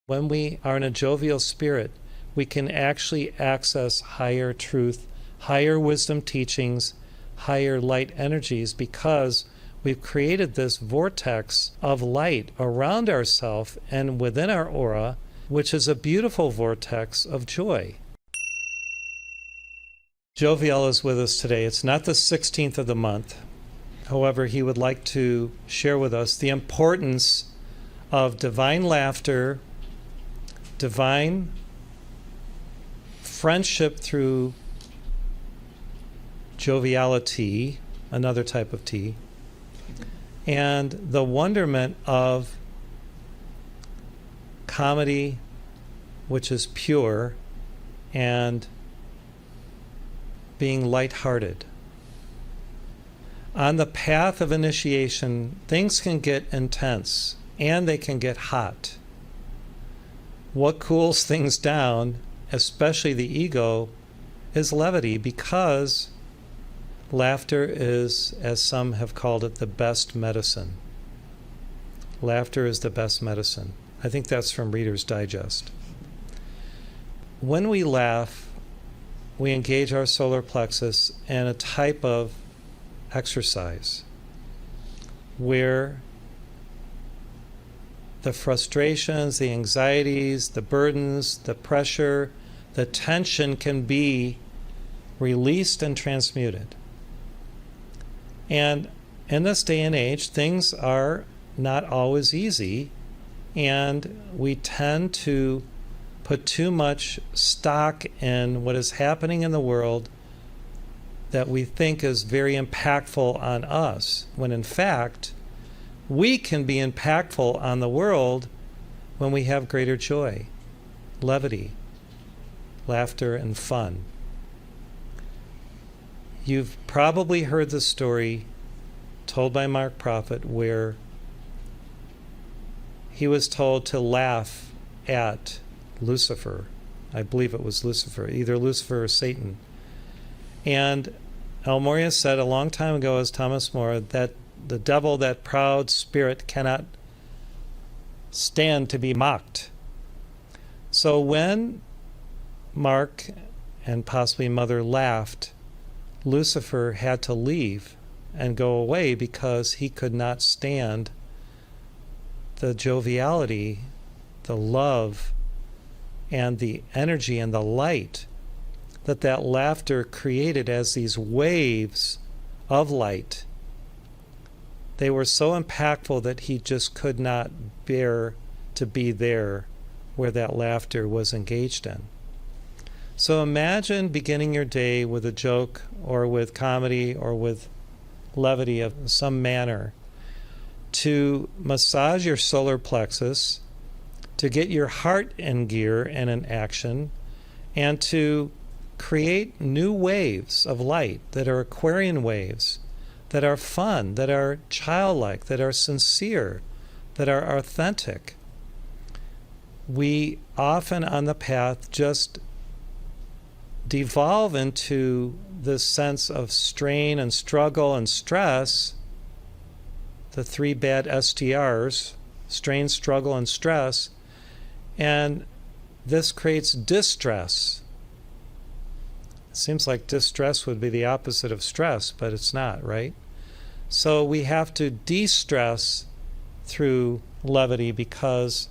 When we are in a jovial spirit, we can actually access higher truth, higher wisdom teachings, higher light energies, because we've created this vortex of light around ourselves and within our aura, which is a beautiful vortex of joy. Joviel is with us today. It's not the 16th of the month. However, he would like to share with us the importance of divine laughter, divine friendship through joviality, another type of tea, and the wonderment of comedy, which is pure, and being lighthearted. On the path of initiation, things can get intense and they can get hot. What cools things down, especially the ego, is levity, because laughter is, as some have called it, the best medicine. Laughter is the best medicine. I think that's from Reader's Digest. When we laugh, we engage our solar plexus in a type of exercise where the frustrations, the anxieties, the burdens, the pressure, the tension can be released and transmuted. And in this day and age, things are not always easy, and we tend to put too much stock in what is happening in the world that we think is very impactful on us, when in fact, we can be impactful on the world when we have greater joy, levity, laughter, and fun. You've probably heard the story told by Mark Prophet where he was told to laugh at Lucifer. I believe it was Lucifer, either Lucifer or Satan. And El Morya said a long time ago, as Thomas More, that the devil, that proud spirit, cannot stand to be mocked. So when Mark and possibly Mother laughed, Lucifer had to leave and go away because he could not stand the joviality, the love, and the energy and the light that laughter created as these waves of light. They were so impactful that he just could not bear to be there where that laughter was engaged in. So imagine beginning your day with a joke or with comedy or with levity of some manner to massage your solar plexus, to get your heart in gear and in action, and to create new waves of light that are Aquarian waves, that are fun, that are childlike, that are sincere, that are authentic. We often on the path just devolve into this sense of strain and struggle and stress, the three bad STRs, strain, struggle, and stress, and this creates distress. It seems like distress would be the opposite of stress, but it's not, right? So we have to de-stress through levity because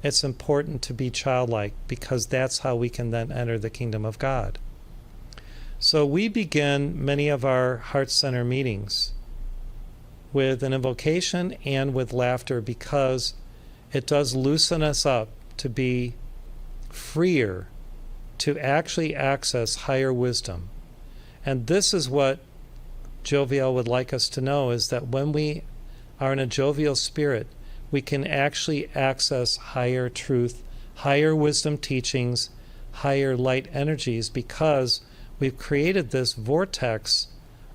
it's important to be childlike, because that's how we can then enter the kingdom of God. So we begin many of our heart center meetings with an invocation and with laughter, because it does loosen us up to be freer, to actually access higher wisdom. And this is what Joviel would like us to know, is that when we are in a jovial spirit, we can actually access higher truth, higher wisdom teachings, higher light energies, because we've created this vortex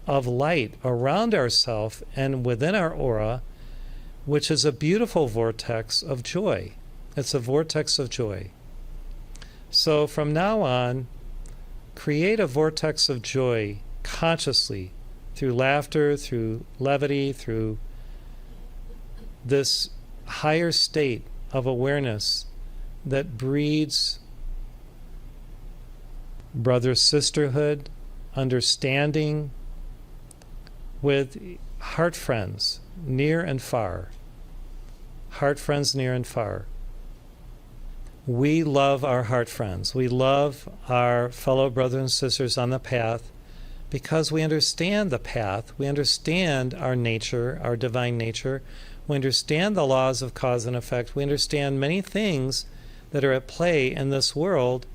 of light around ourselves and within our aura, which is a beautiful vortex of joy. It's a vortex of joy. So from now on, create a vortex of joy consciously through laughter, through levity, through this higher state of awareness that breeds brother sisterhood, understanding with heart friends near and far. Heart friends near and far. We love our heart friends. We love our fellow brothers and sisters on the path because we understand the path. We understand our nature, our divine nature. We understand the laws of cause and effect. We understand many things that are at play in this world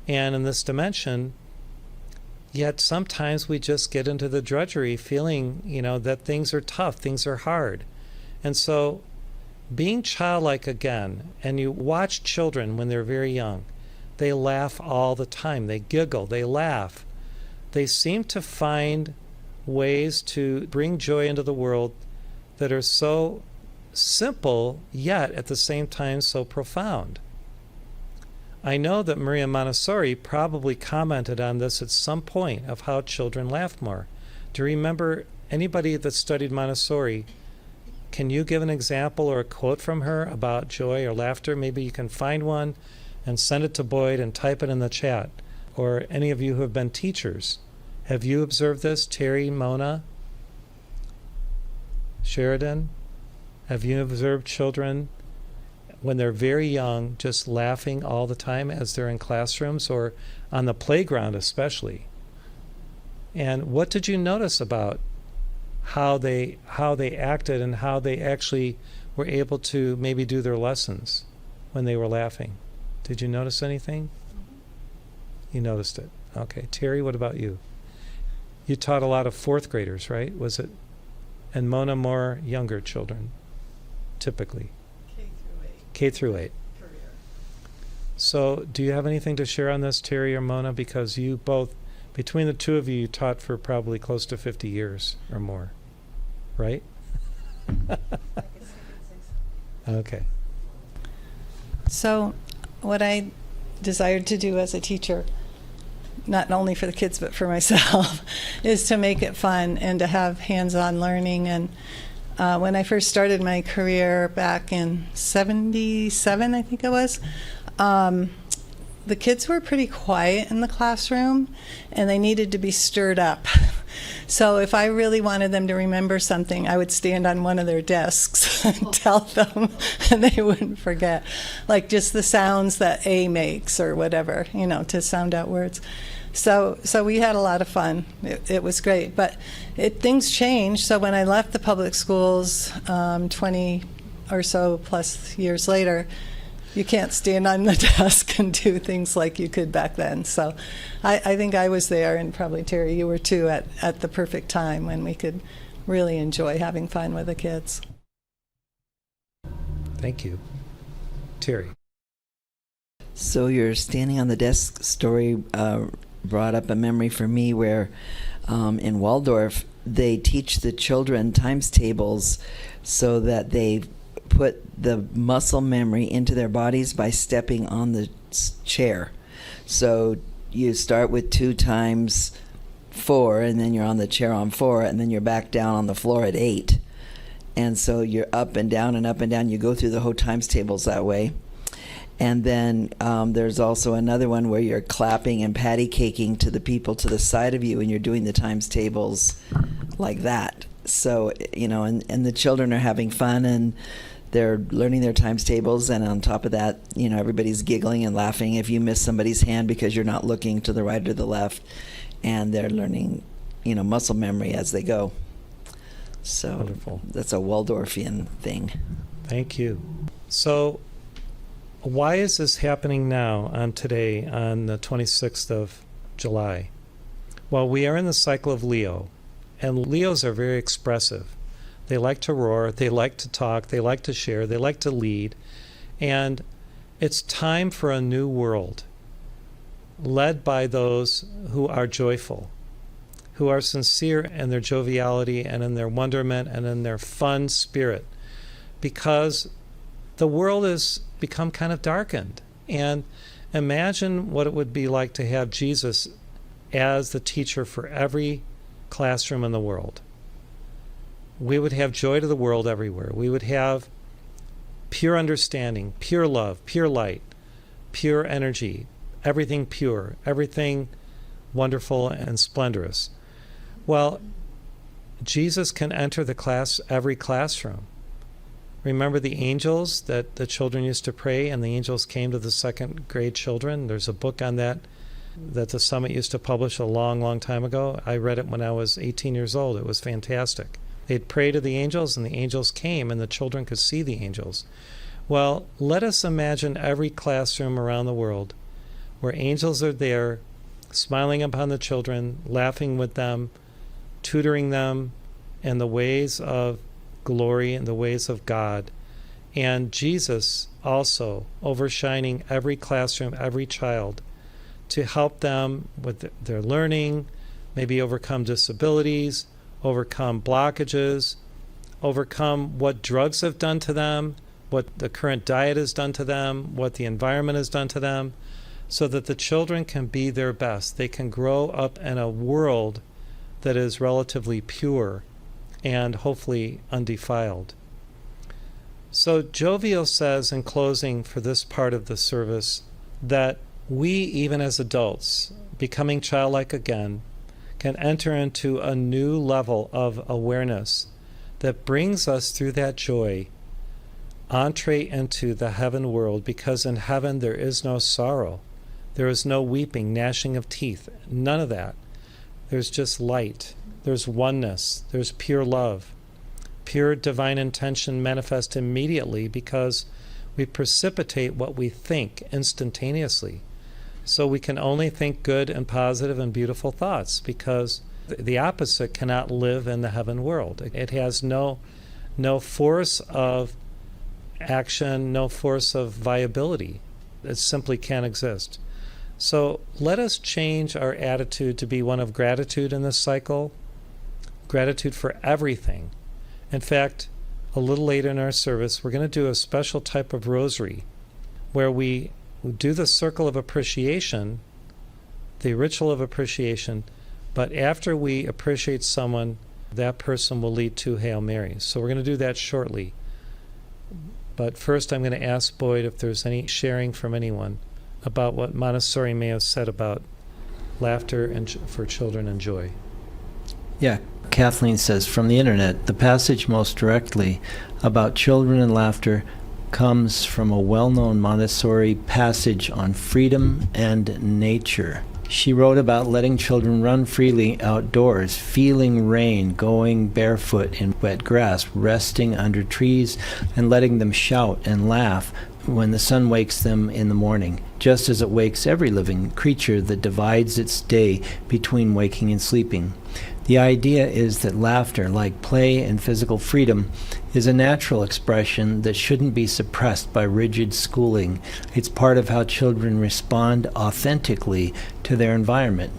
and in this dimension. Yet sometimes we just get into the drudgery feeling, that things are tough, things are hard. And so being childlike again, and you watch children when they're very young, they laugh all the time. They giggle, they laugh. They seem to find ways to bring joy into the world that are so simple, yet at the same time so profound. I know that Maria Montessori probably commented on this at some point of how children laugh more. Do you remember anybody that studied Montessori? Can you give an example or a quote from her about joy or laughter? Maybe you can find one and send it to Boyd and type it in the chat. Or any of you who have been teachers. Have you observed this? Terry, Mona, Sheridan? Have you observed children when they're very young just laughing all the time as they're in classrooms or on the playground especially? And what did you notice about how they acted and how they actually were able to maybe do their lessons when they were laughing? Did you notice anything? You noticed it. Okay. Terry, what about you? You taught a lot of fourth graders, right? Was it? And Mona, more younger children, typically. K through 8. Career. So do you have anything to share on this, Terry or Mona? Because you both, between the two of you, you taught for probably close to 50 years or more, right? Okay. So what I desired to do as a teacher, not only for the kids but for myself, is to make it fun and to have hands-on learning. And when I first started my career back in 77, I think it was, the kids were pretty quiet in the classroom and they needed to be stirred up. So if I really wanted them to remember something, I would stand on one of their desks and tell them, and they wouldn't forget. Like just the sounds that A makes or whatever, to sound out words. So we had a lot of fun. It was great. But things changed. So when I left the public schools 20 or so plus years later, you can't stand on the desk and do things like you could back then. So I think I was there, and probably Terry, you were too, at the perfect time when we could really enjoy having fun with the kids. Thank you. Terry. So your standing on the desk story brought up a memory for me where in Waldorf they teach the children times tables so that they put the muscle memory into their bodies by stepping on the chair. So you start with 2 times 4, and then you're on the chair on 4, and then you're back down on the floor at 8. And so you're up and down and up and down. You go through the whole times tables that way. And then there's also another one where you're clapping and patty caking to the people to the side of you, and you're doing the times tables like that. So, and the children are having fun, and they're learning their times tables, and on top of that, everybody's giggling and laughing if you miss somebody's hand because you're not looking to the right or the left, and they're learning, muscle memory as they go. So wonderful. That's a Waldorfian thing. Thank you. So why is this happening now today on the 26th of July? Well, we are in the cycle of Leo, and Leos are very expressive. They like to roar, they like to talk, they like to share, they like to lead. And it's time for a new world, led by those who are joyful, who are sincere in their joviality and in their wonderment and in their fun spirit. Because the world has become kind of darkened. And imagine what it would be like to have Jesus as the teacher for every classroom in the world. We would have joy to the world everywhere. We would have pure understanding, pure love, pure light, pure energy, everything pure, everything wonderful and splendorous. Well, Jesus can enter every classroom. Remember the angels that the children used to pray, and the angels came to the second grade children? There's a book on that the Summit used to publish a long, long time ago. I read it when I was 18 years old. It was fantastic. They'd pray to the angels, and the angels came, and the children could see the angels. Well, let us imagine every classroom around the world where angels are there, smiling upon the children, laughing with them, tutoring them in the ways of glory and the ways of God. And Jesus also overshining every classroom, every child, to help them with their learning, maybe overcome disabilities, overcome blockages, overcome what drugs have done to them, what the current diet has done to them, what the environment has done to them, so that the children can be their best. They can grow up in a world that is relatively pure and hopefully undefiled. So Joviel says in closing for this part of the service that we, even as adults, becoming childlike again, can enter into a new level of awareness that brings us through that joy, entree into the heaven world, because in heaven there is no sorrow. There is no weeping, gnashing of teeth, none of that. There's just light. There's oneness. There's pure love. Pure divine intention manifests immediately because we precipitate what we think instantaneously. So we can only think good and positive and beautiful thoughts, because the opposite cannot live in the heaven world. It has no force of action, no force of viability. It simply can't exist. So let us change our attitude to be one of gratitude in this cycle, gratitude for everything. In fact, a little later in our service, we're going to do a special type of rosary where we do the circle of appreciation, the ritual of appreciation, but after we appreciate someone, that person will lead 2 Hail Marys. So we're going to do that shortly. But first I'm going to ask Boyd if there's any sharing from anyone about what Montessori may have said about laughter and for children and joy. Yeah, Kathleen says, from the internet, the passage most directly about children and laughter comes from a well-known Montessori passage on freedom and nature. She wrote about letting children run freely outdoors, feeling rain, going barefoot in wet grass, resting under trees, and letting them shout and laugh when the sun wakes them in the morning, just as it wakes every living creature that divides its day between waking and sleeping. The idea is that laughter, like play and physical freedom, is a natural expression that shouldn't be suppressed by rigid schooling. It's part of how children respond authentically to their environment.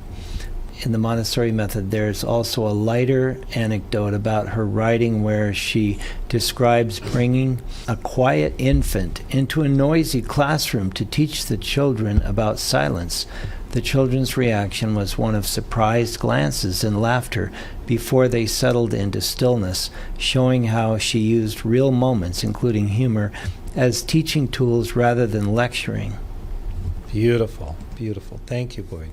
In the Montessori method, there's also a lighter anecdote about her writing where she describes bringing a quiet infant into a noisy classroom to teach the children about silence. The children's reaction was one of surprised glances and laughter before they settled into stillness, showing how she used real moments, including humor, as teaching tools rather than lecturing. Beautiful, beautiful. Thank you, Boyd.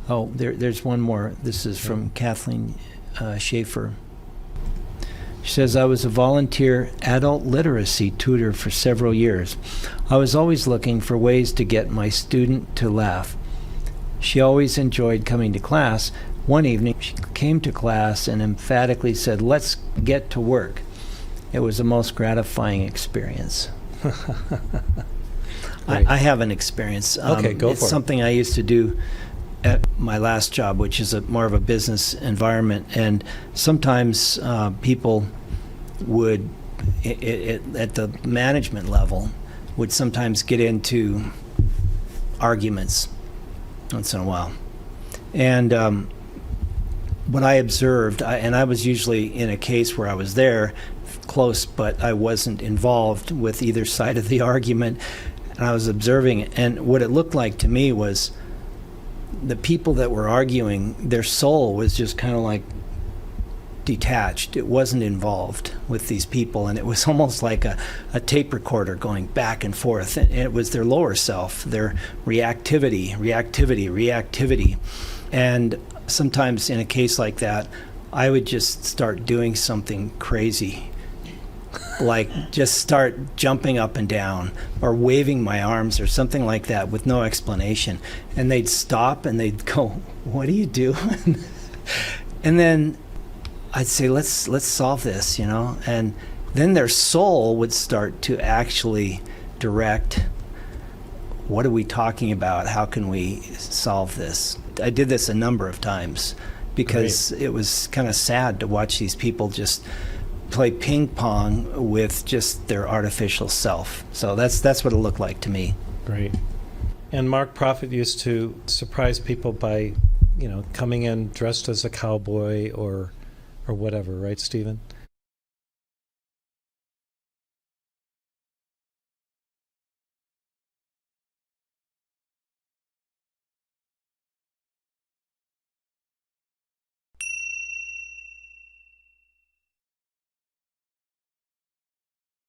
Oh, there's one more. This is from Kathleen Schaefer. She says, I was a volunteer adult literacy tutor for several years. I was always looking for ways to get my student to laugh. She always enjoyed coming to class. One evening, she came to class and emphatically said, let's get to work. It was the most gratifying experience. I have an experience. Okay, go for it. It's something I used to do at my last job, which is more of a business environment, and sometimes people would, at the management level, would sometimes get into arguments once in a while. And what I observed, and I was usually in a case where I was there, close, but I wasn't involved with either side of the argument, and I was observing it, and what it looked like to me was the people that were arguing, their soul was just kind of like detached. It wasn't involved with these people, and it was almost like a tape recorder going back and forth. And it was their lower self, their reactivity. And sometimes in a case like that, I would just start doing something crazy, like just start jumping up and down or waving my arms or something like that with no explanation. And they'd stop and they'd go, "What are you doing?" And then I'd say, let's solve this, and then their soul would start to actually direct, what are we talking about? How can we solve this? I did this a number of times because It was kind of sad to watch these people just play ping pong with just their artificial self. So that's what it looked like to me. Great. And Mark Prophet used to surprise people by, coming in dressed as a cowboy or whatever, right, Stephen?